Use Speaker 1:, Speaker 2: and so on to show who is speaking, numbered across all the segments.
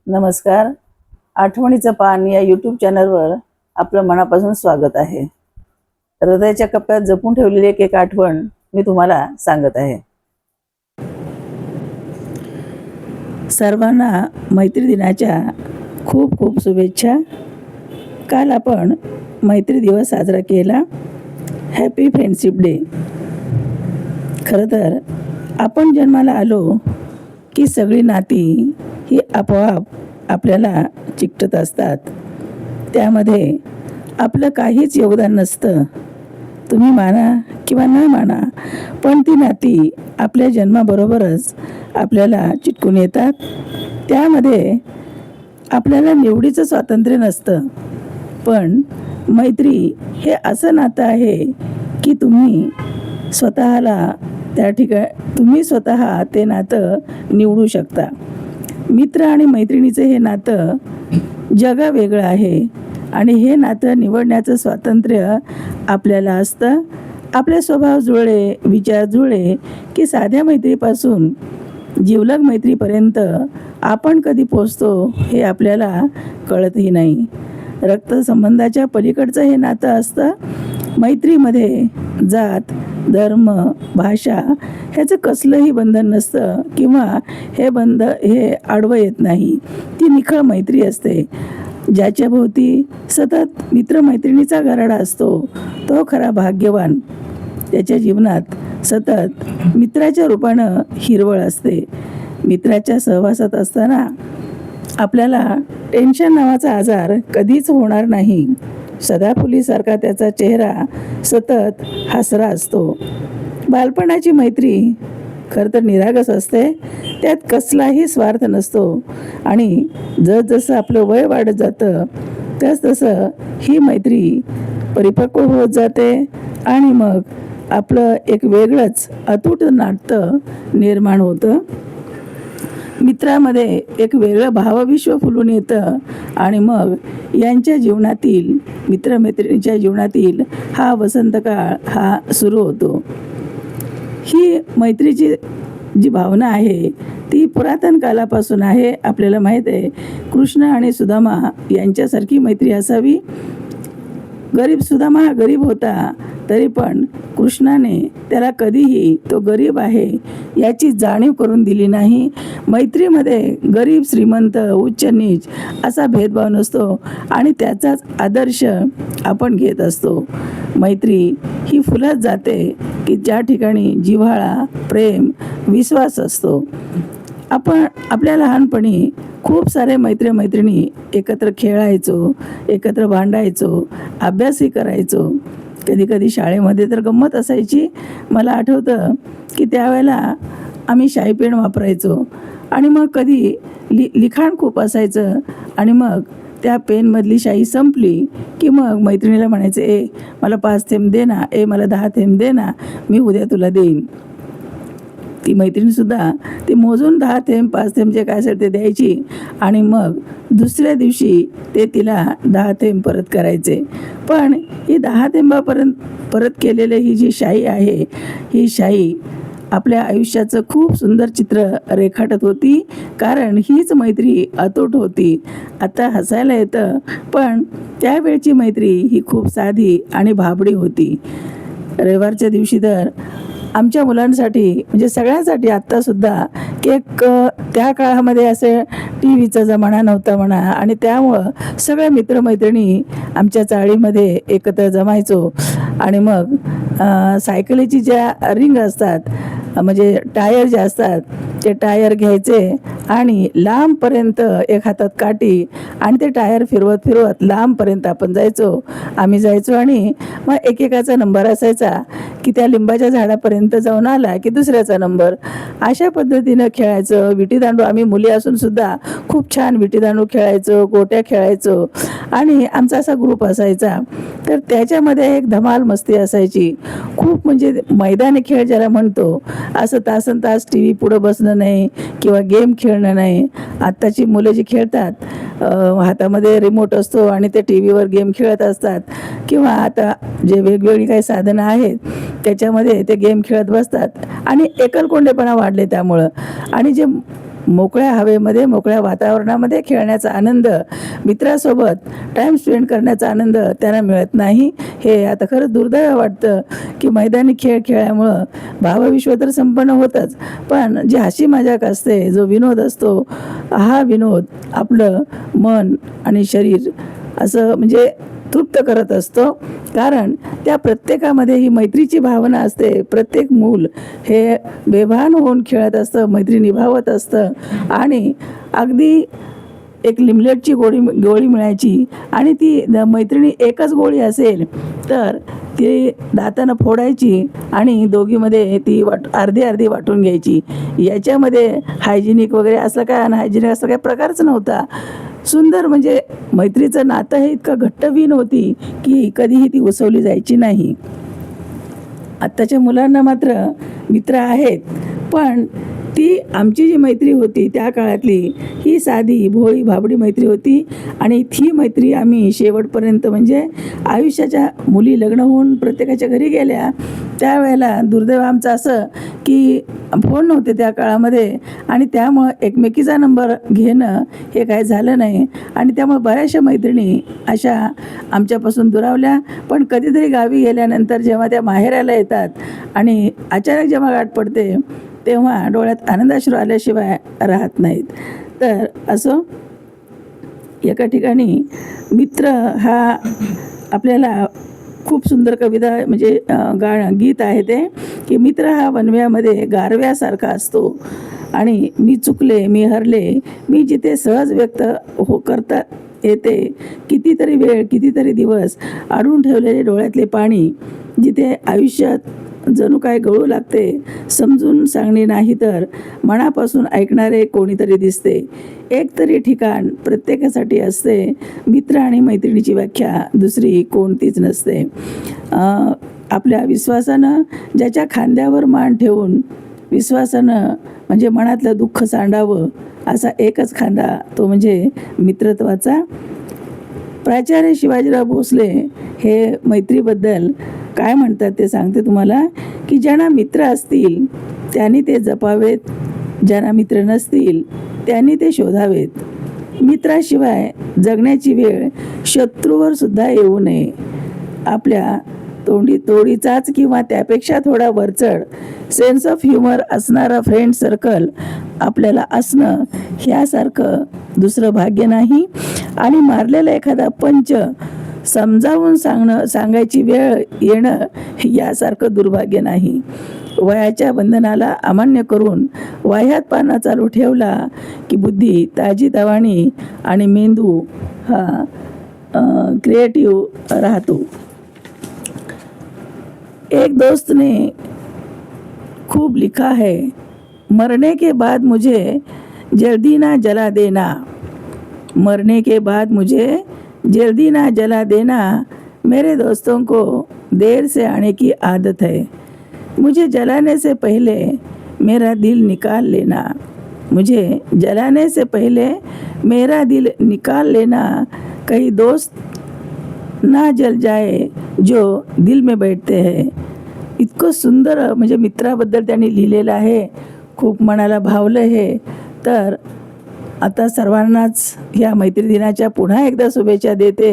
Speaker 1: नमस्कार. आठवणीचं पान या यूट्यूब चॅनलवर आपलं मनापासून स्वागत आहे. हृदयाच्या कप्प्यात जपून ठेवलेली एक आठवण मी तुम्हाला सांगत आहे. सर्वांना मैत्री दिनाच्या खूप खूप शुभेच्छा. काल आपण मैत्री दिवस साजरा केला. Happy friendship day. खरं तर आपण जन्माला आलो की सगळी नाती ही आपोआप आपल्याला चिकटत असतात. त्यामध्ये आपलं काहीच योगदान नसतं. तुम्ही माना किंवा न माना, पण ती नाती आपल्या जन्माबरोबरच आपल्याला चिटकून येतात. त्यामध्ये आपल्याला निवडीचं स्वातंत्र्य नसतं. पण मैत्री हे असं नातं आहे की तुम्ही स्वतः ते नातं निवडू शकता. मित्र आणि मैत्रिणीचं हे नातं जगावेगळं आहे आणि हे नातं निवडण्याचं स्वातंत्र्य आपल्याला असतं. आपले स्वभाव जुळले, विचार जुळले की साध्या मैत्रीपासून जिवलग मैत्रीपर्यंत आपण कधी पोचतो हे आपल्याला कळतही नाही. रक्तसंबंधाच्या पलीकडचं हे नातं असतं. मैत्रीमध्ये जात, धर्म, भाषा ह्याचं कसलंही बंधन नसतं किंवा हे आडवं येत नाही. ती निखळ मैत्री असते. ज्याच्या भोवती सतत मित्रमैत्रिणीचा गराडा असतो तो खरा भाग्यवान. त्याच्या जीवनात सतत मित्राच्या रूपानं हिरवळ असते. मित्राच्या सहवासात असताना आपल्याला टेन्शन नावाचा आजार कधीच होणार नाही. सदाफुलीसारखा त्याचा चेहरा सतत हसरा असतो. बालपणाची मैत्री खरं तर निरागस असते. त्यात कसलाही स्वार्थ नसतो आणि जसं आपलं वय वाढत जातं तसं ही मैत्री परिपक्व होत जाते आणि मग आपलं एक वेगळंच अतूट नातं निर्माण होतं. मित्रामध्ये एक वेगळं भावविश्व फुलून येतं आणि मग यांच्या जीवनातील, मित्रमैत्रिणीच्या जीवनातील हा वसंतकाळ हा सुरू होतो. ही मैत्रीची जी भावना आहे ती पुरातन कालापासून आहे. आपल्याला माहीत आहे कृष्ण आणि सुदामा यांच्यासारखी मैत्री असावी. सुदामा हा गरीब होता तरी पण कृष्णाने त्याला कधीही तो गरीब आहे याची जाणीव करून दिली नाही. मैत्रीमध्ये गरीब श्रीमंत, उच्च नीच असा भेदभाव नसतो आणि त्याचाच आदर्श आपण घेत असतो. मैत्री ही फुलत जाते की ज्या ठिकाणी जिव्हाळा, प्रेम, विश्वास असतो. आपण आपल्या लहानपणी खूप सारे मैत्रिणी एकत्र खेळायचो, एकत्र भांडायचो, अभ्यासही करायचो. कधी शाळेमध्ये तर गंमत असायची. मला आठवतं की त्यावेळेला आम्ही शाई पेन वापरायचो आणि मग कधी लिखाण खूप असायचं आणि मग त्या पेनमधली शाई संपली की मग मैत्रिणीला म्हणायचं, मला 5 थेंब दे ना, मला 10 थेंब दे ना, मी उद्या तुला देईन. ती मैत्रिणीसुद्धा ते मोजून 10 थेंब 5 थेंब जे काय असेल ते द्यायची आणि मग दुसऱ्या दिवशी ते तिला 10 थेंब परत करायचे. पण ही 10 थेंबापर्यंत परत केलेली ही जी शाई आहे, ही शाई आपल्या आयुष्याचं खूप सुंदर चित्र रेखाटत होती. कारण हीच मैत्री अतूट होती. आता हसायला येतं पण त्यावेळची मैत्री ही खूप साधी आणि भाबडी होती. रविवारच्या दिवशी तर आमच्या मुलांसाठी म्हणजे सगळ्यांसाठी आत्तासुद्धा केक, त्या काळामध्ये असे टी व्हीचा जमाना नव्हता म्हणा आणि त्यामुळं सगळ्या मित्रमैत्रिणी आमच्या चाळीमध्ये एकत्र जमायचो आणि मग सायकलीची ज्या रिंग असतात म्हणजे टायर जे असतात ते टायर घ्यायचे आणि लांबपर्यंत एक हातात काठी आणि ते टायर फिरवत लांबपर्यंत आम्ही जायचो आणि मग एकेकाचा नंबर असायचा की त्या लिंबाच्या झाडापर्यंत जाऊन आला की दुसऱ्याचा नंबर. अशा पद्धतीनं खेळायचं. विटीदांडू आम्ही मुली असून सुद्धा खूप छान विटीदांडू खेळायचो, गोट्या खेळायचो आणि आमचा असा ग्रुप असायचा. तर त्याच्यामध्ये एक धमाल मस्ती असायची. खूप म्हणजे मैदानी खेळ ज्याला म्हणतो, असं तासन तास टी व्ही पुढं बसणं नाही किंवा गेम खेळणं नाही. आत्ताची मुलं जी खेळतात हातामध्ये रिमोट असतो आणि ते टी व्हीवर गेम खेळत असतात किंवा आता जे वेगवेगळी काही साधनं आहेत त्याच्यामध्ये ते गेम खेळत बसतात आणि एकलकोंडेपणा वाढले त्यामुळं. आणि जे मोकळ्या हवेमध्ये, मोकळ्या वातावरणामध्ये खेळण्याचा आनंद, मित्रासोबत टाईम स्पेंड करण्याचा आनंद त्यांना मिळत नाही. हे आता खरंच दुर्दैव वाटतं की मैदानी खेळ खेळल्यामुळं भावविश्व तर संपन्न होतंच, पण जी हसी मजाक असते, जो विनोद असतो, हा विनोद आपलं मन आणि शरीर असं म्हणजे तृप्त करत असतो. कारण त्या प्रत्येकामध्ये ही मैत्रीची भावना असते. प्रत्येक मूल हे बेभान होऊन खेळत असतं, मैत्री निभावत असतं आणि अगदी एक लिमलेटची गोळी मिळायची आणि ती मैत्रिणी एकच गोळी असेल तर ती दातानं फोडायची आणि दोघीमध्ये ती अर्धी अर्धी वाटून घ्यायची. याच्यामध्ये हायजिनिक वगैरे असं काय, अनहायजिनिक असं काही प्रकारच नव्हता. सुंदर म्हणजे मैत्रीचं नातं हे इतकं घट्टवीन होती की कधीही ती उसवली जायची नाही. आत्ताच्या मुलांना मात्र मित्र आहेत, पण ती आमची जी मैत्री होती त्या काळातली ही साधी भोळी भाबडी मैत्री होती आणि ती मैत्री आम्ही शेवटपर्यंत म्हणजे आयुष्याच्या मुली लग्न होऊन प्रत्येकाच्या घरी गेल्या त्यावेळेला दुर्दैव आमचं असं की फोन नव्हते त्या काळामध्ये आणि त्यामुळं एकमेकीचा नंबर घेणं हे काय झालं नाही आणि त्यामुळे बऱ्याचशा मैत्रिणी अशा आमच्यापासून दुरावल्या. पण कधीतरी गावी गेल्यानंतर जेव्हा त्या माहेराला येतात आणि अचानक जेव्हा गाठ पडते तेव्हा डोळ्यात आनंदाश्रू आल्याशिवाय राहत नाहीत. तर असं एका ठिकाणी मित्र हा आपल्याला खूप सुंदर कविता म्हणजे गीत आहे ते की मित्र हा वनव्यामध्ये गारव्यासारखा असतो आणि मी चुकले, मी हरले, मी जिथे सहज व्यक्त करता येते, कितीतरी वेळ, कितीतरी दिवस अडवून ठेवलेले डोळ्यातले पाणी, जिथे आयुष्यात जणू काय गळू लागते, समजून सांगणे नाही तर मनापासून ऐकणारे कोणीतरी दिसते. एक तरी ठिकाण प्रत्येकासाठी असते. मित्र आणि मैत्रिणीची व्याख्या दुसरी कोणतीच नसते. आपल्या विश्वासानं ज्याच्या खांद्यावर मान ठेवून विश्वासानं म्हणजे मनातलं दुःख सांडावं असा एकच खांदा, तो म्हणजे मित्रत्वाचा. प्राचार्य शिवाजीराव भोसले हे मैत्रीबद्दल काय म्हणतात ते सांगते तुम्हाला की ज्यांना मित्र असतील त्यांनी ते जपावेत, ज्यांना मित्र नसतील त्यांनी ते शोधावेत. मित्राशिवाय जगण्याची वेळ शत्रूवर सुद्धा येऊ नये. आपल्या तोडीचाच किंवा त्यापेक्षा थोडा वरचढ सेन्स ऑफ ह्युमर असणारा फ्रेंड सर्कल आपल्याला असणं ह्यासारखं दुसरं भाग्य नाही. आणि मारलेला एखादा पंच समजावून सांगायची वेळ येणं यासारखं दुर्भाग्य नाही. वयाच्या बंधनाला अमान्य करून वाह्यात पाना चालू ठेवला की बुद्धी ताजीतवानी आणि मेंदू हा क्रिएटिव्ह राहतो. एक दोस्त ने खूब लिखा है, मरने के बाद मुझे जल्दी ना जला देना, मरने के बाद मुझे जल्दी ना जला देना, मेरे दोस्तों को देर से आने की आदत है, मुझे जलाने से पहले मेरा दिल निकाल लेना, मुझे जलाने से पहले मेरा दिल निकाल लेना, कहीं दोस्त ना जल जाए जो दिल में बैठते हैं. इतकं सुंदर म्हणजे मित्राबद्दल त्यांनी लिहिलेलं आहे. खूप मनाला भावलं हे. तर आता सर्वांनाच ह्या मैत्री दिनाच्या पुन्हा एकदा शुभेच्छा देते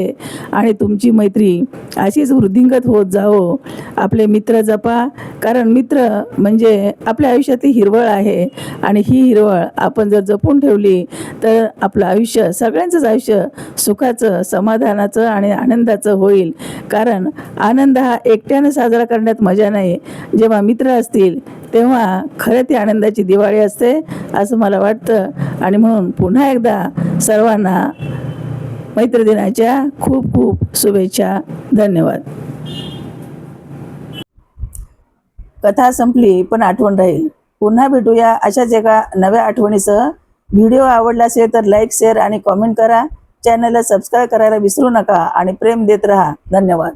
Speaker 1: आणि तुमची मैत्री अशीच वृद्धिंगत होत जाओ. आपले मित्र जपा, कारण मित्र म्हणजे आपल्या आयुष्यातली हिरवळ आहे आणि ही हिरवळ आपण जर जपून ठेवली तर आपलं आयुष्य, सगळ्यांचंच आयुष्य सुखाचं, समाधानाचं आणि आनंदाचं होईल. कारण आनंद हा एकट्यानं साजरा करण्यात मजा नाही, जेव्हा मित्र असतील तेव्हा खरं ती आनंदाची दिवाळी असते असं मला वाटतं. आणि म्हणून पुन्हा एकदा सर्वांना मैत्रीदिनाच्या खूप खूप शुभेच्छा. धन्यवाद. कथा संपली पण आठवण राहील. पुन्हा भेटूया अशाच एका नव्या आठवणीसह. व्हिडिओ आवडला असेल तर लाईक, शेअर आणि कॉमेंट करा. चॅनलला सबस्क्राईब करायला विसरू नका आणि प्रेम देत राहा. धन्यवाद.